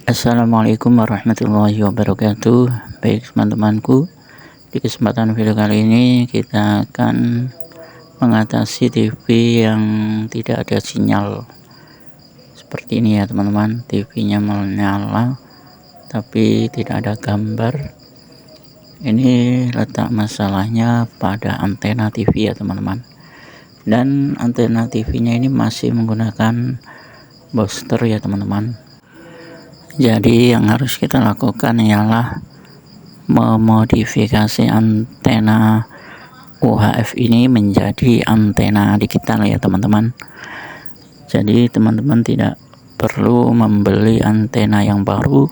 Assalamualaikum warahmatullahi wabarakatuh. Baik teman-temanku, di kesempatan video kali ini kita akan mengatasi TV yang tidak ada sinyal seperti ini ya teman-teman. TV-nya menyala tapi tidak ada gambar. Ini letak masalahnya pada antena TV ya teman-teman. Dan antena TV-nya ini masih menggunakan booster ya teman-teman. Jadi yang harus kita lakukan ialah memodifikasi antena UHF ini menjadi antena digital ya teman-teman. Jadi teman-teman tidak perlu membeli antena yang baru,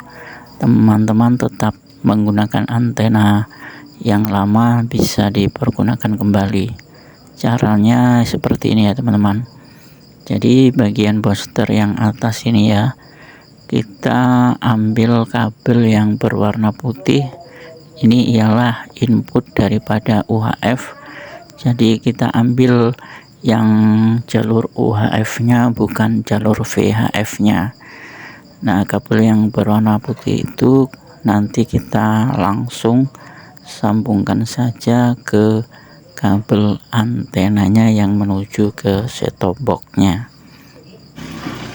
teman-teman tetap menggunakan antena yang lama bisa dipergunakan kembali. Caranya seperti ini ya teman-teman. Jadi bagian booster yang atas ini ya, kita ambil kabel yang berwarna putih. Ini ialah input daripada UHF. Jadi kita ambil yang jalur UHF nya, bukan jalur VHF nya. Nah, kabel yang berwarna putih itu nanti kita langsung sambungkan saja ke kabel antenanya yang menuju ke set-top box-nya.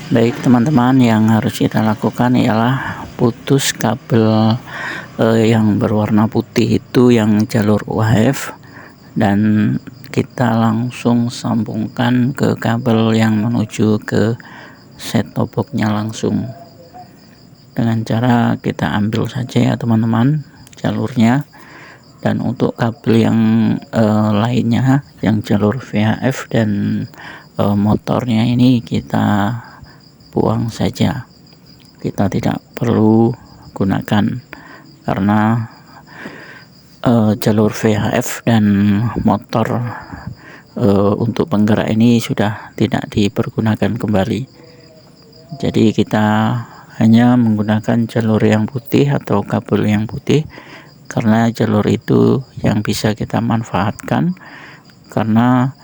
Baik teman-teman, yang harus kita lakukan ialah putus kabel yang berwarna putih itu, yang jalur UHF, dan kita langsung sambungkan ke kabel yang menuju ke set-top box-nya langsung. Dengan cara kita ambil saja ya teman-teman jalurnya. Dan untuk kabel yang lainnya, yang jalur VHF dan motornya ini kita buang saja, kita tidak perlu gunakan karena jalur VHF dan motor untuk penggerak ini sudah tidak dipergunakan kembali. Jadi kita hanya menggunakan jalur yang putih atau kabel yang putih, karena jalur itu yang bisa kita manfaatkan, karena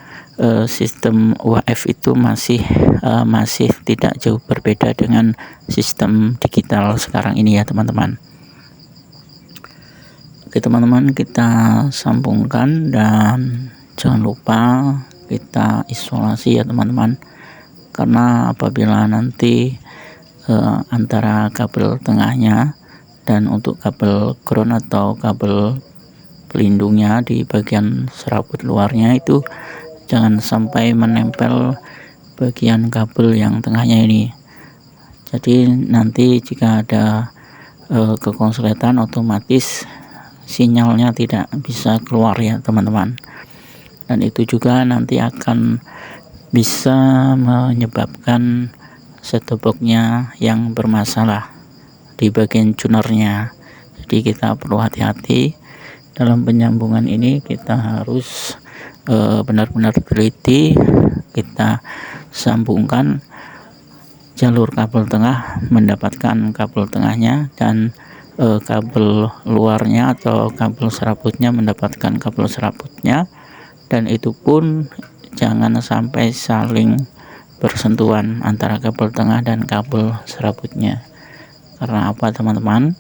sistem UHF itu masih tidak jauh berbeda dengan sistem digital sekarang ini ya teman-teman. Oke teman-teman, kita sambungkan dan jangan lupa kita isolasi ya teman-teman, karena apabila nanti antara kabel tengahnya dan untuk kabel ground atau kabel pelindungnya di bagian serabut luarnya itu jangan sampai menempel bagian kabel yang tengahnya ini. Jadi nanti jika ada kekonsletan, otomatis sinyalnya tidak bisa keluar ya teman-teman. Dan itu juga nanti akan bisa menyebabkan set-top box-nya yang bermasalah di bagian tunernya. Jadi kita perlu hati-hati dalam penyambungan ini. Kita harus benar-benar teliti. Kita sambungkan jalur kabel tengah mendapatkan kabel tengahnya, dan kabel luarnya atau kabel serabutnya mendapatkan kabel serabutnya. Dan itu pun jangan sampai saling bersentuhan antara kabel tengah dan kabel serabutnya. Karena apa teman-teman?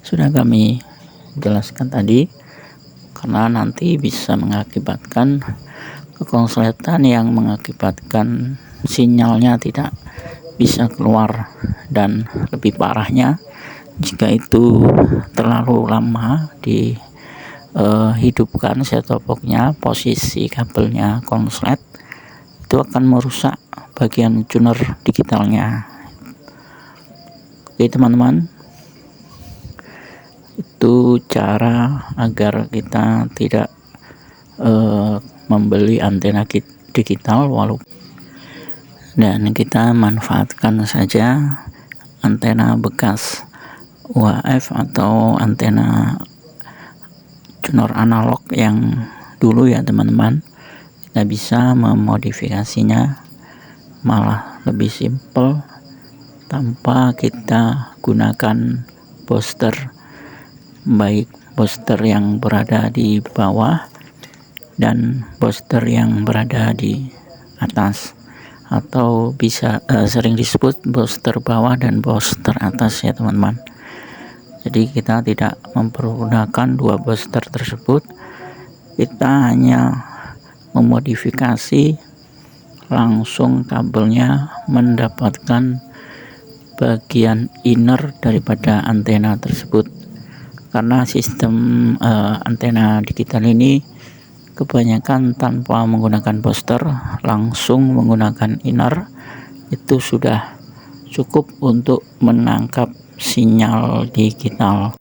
Sudah kami jelaskan tadi, karena nanti bisa mengakibatkan kekonsletan yang mengakibatkan sinyalnya tidak bisa keluar, dan lebih parahnya jika itu terlalu lama dihidupkan set-top box-nya, posisi kabelnya konslet, itu akan merusak bagian tuner digitalnya. Oke teman-teman, itu cara agar kita tidak membeli antena digital dan kita manfaatkan saja antena bekas UHF atau antena tuner analog yang dulu ya teman-teman. Kita bisa memodifikasinya malah lebih simpel tanpa kita gunakan booster, baik booster yang berada di bawah dan booster yang berada di atas, atau bisa sering disebut poster bawah dan poster atas ya teman-teman. Jadi kita tidak mempergunakan dua poster tersebut, kita hanya memodifikasi langsung kabelnya mendapatkan bagian inner daripada antena tersebut. Karena sistem antena digital ini kebanyakan tanpa menggunakan poster, langsung menggunakan inner, itu sudah cukup untuk menangkap sinyal digital.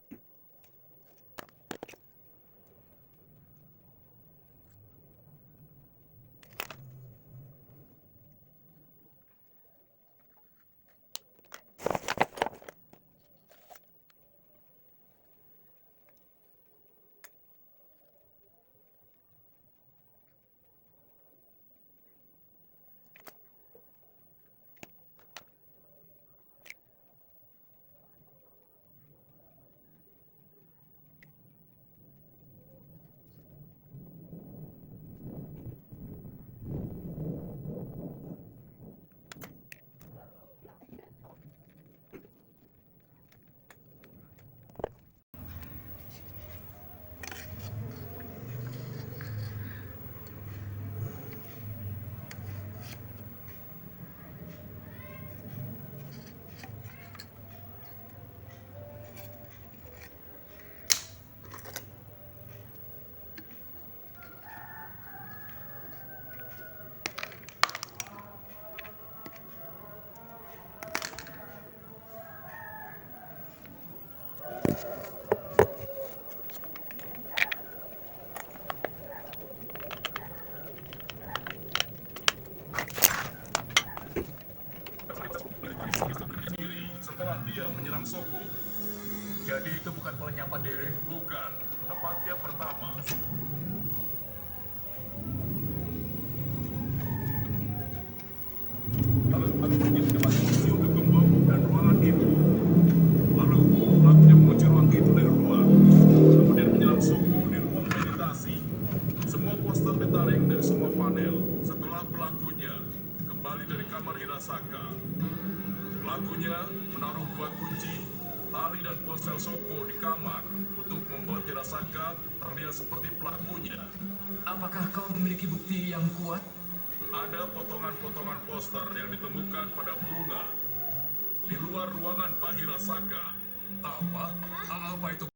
Setelah dia menyerang Soko. Jadi itu bukan pelenyapan diri? Bukan. Tempatnya pertama. Lalu pelaku pergi mendapati posisi untuk gembok dan ruangan itu. Lalu pelakunya mengunci ruang itu dari luar. Kemudian menyerang Soko di ruang meditasi. Semua poster ditarik dari semua panel. Setelah pelakunya kembali dari kamar Hirasaka. Pelakunya menaruh dua kunci, tali dan ponsel Soko di kamar untuk membuat Hirasaka terlihat seperti pelakunya. Apakah kau memiliki bukti yang kuat? Ada potongan-potongan poster yang ditemukan pada bunga di luar ruangan Pak Hirasaka. Apa? Apa itu?